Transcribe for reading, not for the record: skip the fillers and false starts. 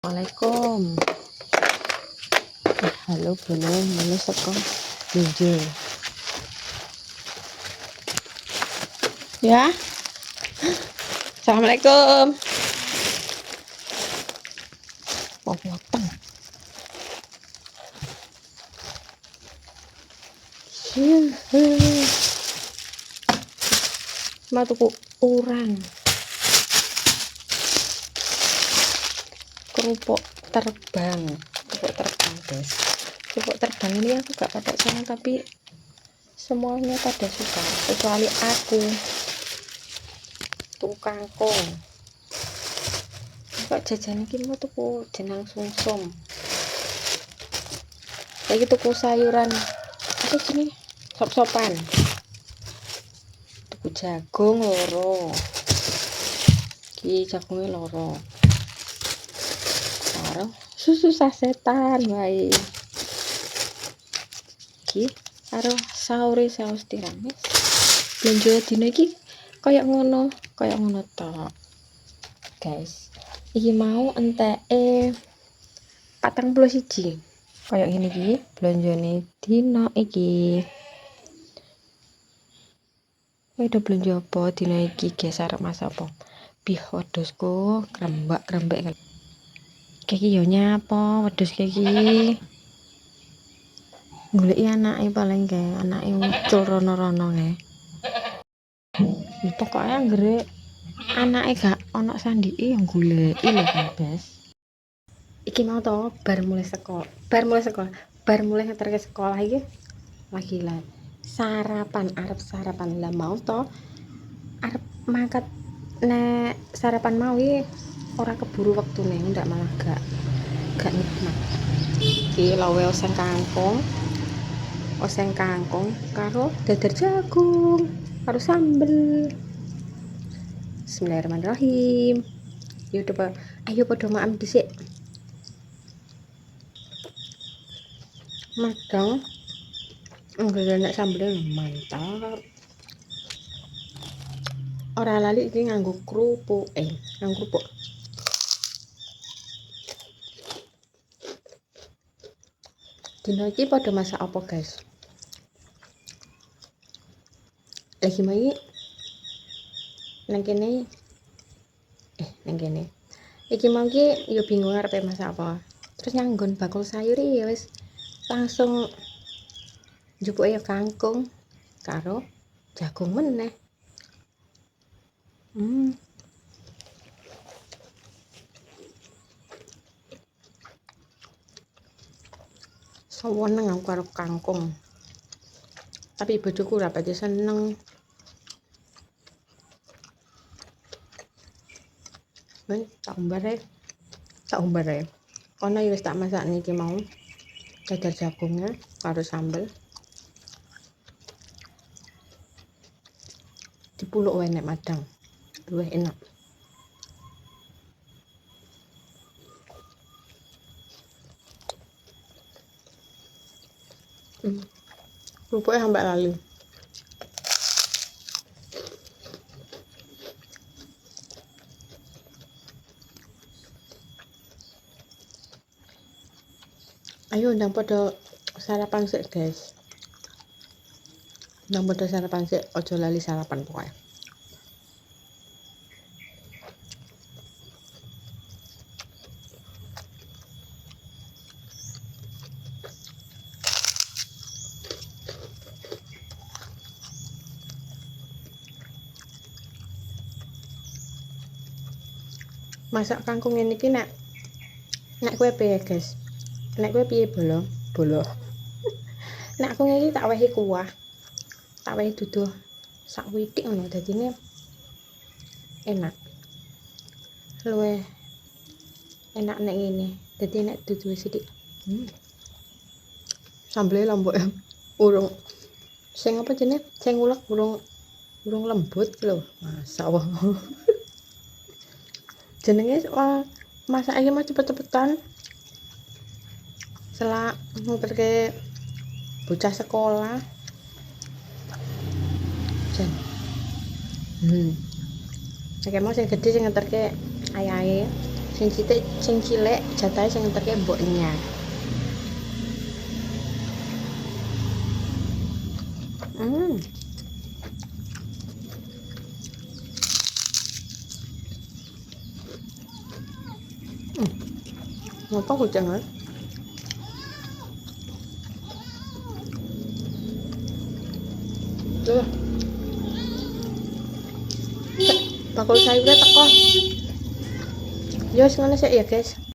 Assalamualaikum. Halo boleh mana seko Ninja. Ya. Assalamualaikum. Mau potong. Mau tuku urang. Kerupuk terbang guys. Kerupuk terbang ini aku gak pakai sayang, tapi semuanya pada suka kecuali aku. Tuku kangkung. Kok jajan iki mau tuku jenang sumsum. Lagi tuku sayuran apa sini? Sop-sopan. Tuku jagung loro. Ki jagungnya loro. Karo susu sasetan wae. Iki karo saus tiram. Belanja dina iki kayak ngono tok. Guys, iki mau enteke 41. Kayak ngene iki belanjane dina iki. Udah belanja apa dina iki guys, arep masak apa? Bih wedhusku krembak-krembek. Iki yo nyapa wedhus iki. Goleki anake paling kae, anake muncul rono-rono kae. Pokoknya anggere anake gak ono sandike yang goleki lho guys. Iki mau to bar mulai nganterke sekolah iki lagi lah arep sarapan lah mau to arep mangkat nek sarapan mau iki ora keburu wektune ndak malah gak nikmat. Iki lawe oseng kangkung karo dadar jagung karo sambel. Bismillahirrahmanirrahim. Ayo padha makan dhisik. Madang enggak enak sambelnya mantap. Ora lali iki nganggo kerupuk dina iki pada masak apa guys? Lagi mai nang kene iki mau ki yo bingung arepe masak apa. Terus nyanggon bakul sayur ya wis langsung njupuke ya kangkung karo jagung meneh. Seneng aku karo kangkung. Tapi bojoku ora pati seneng. Tak umbare. Kono ya wis tak masak niki mau. Dadar jagungnya karo sambel. Dipuluk wae nek madang. Luwih enak. Kerupuknya sampai lali. Ayo ndang pada sarapan sik guys. Ndang pada sarapan sik, ojo lali sarapan pokoknya. Masak kangkung ini ki nek kowe piye guys? Nek kowe piye bolo? Nek aku iki tak wehi kuah. Tak wehi duduh sak witik ngono dadine enak. Luwih enak nek ngene. Dadi nek duduh sithik. Sambele lombok urung sing apa jenenge? Sing ulek urung lembut lho. Masyaallah. Jenenge masak iki mah cepet-cepetan. Setelah nganterke bocah sekolah. Nek mau sing gedhe sing nganterke ayahe. sing cilik jatahe sing entekke mboknya. Ngapa kok jangan? Tuh. Bakul sayurnya teko. Yo, ngono sik ya, guys.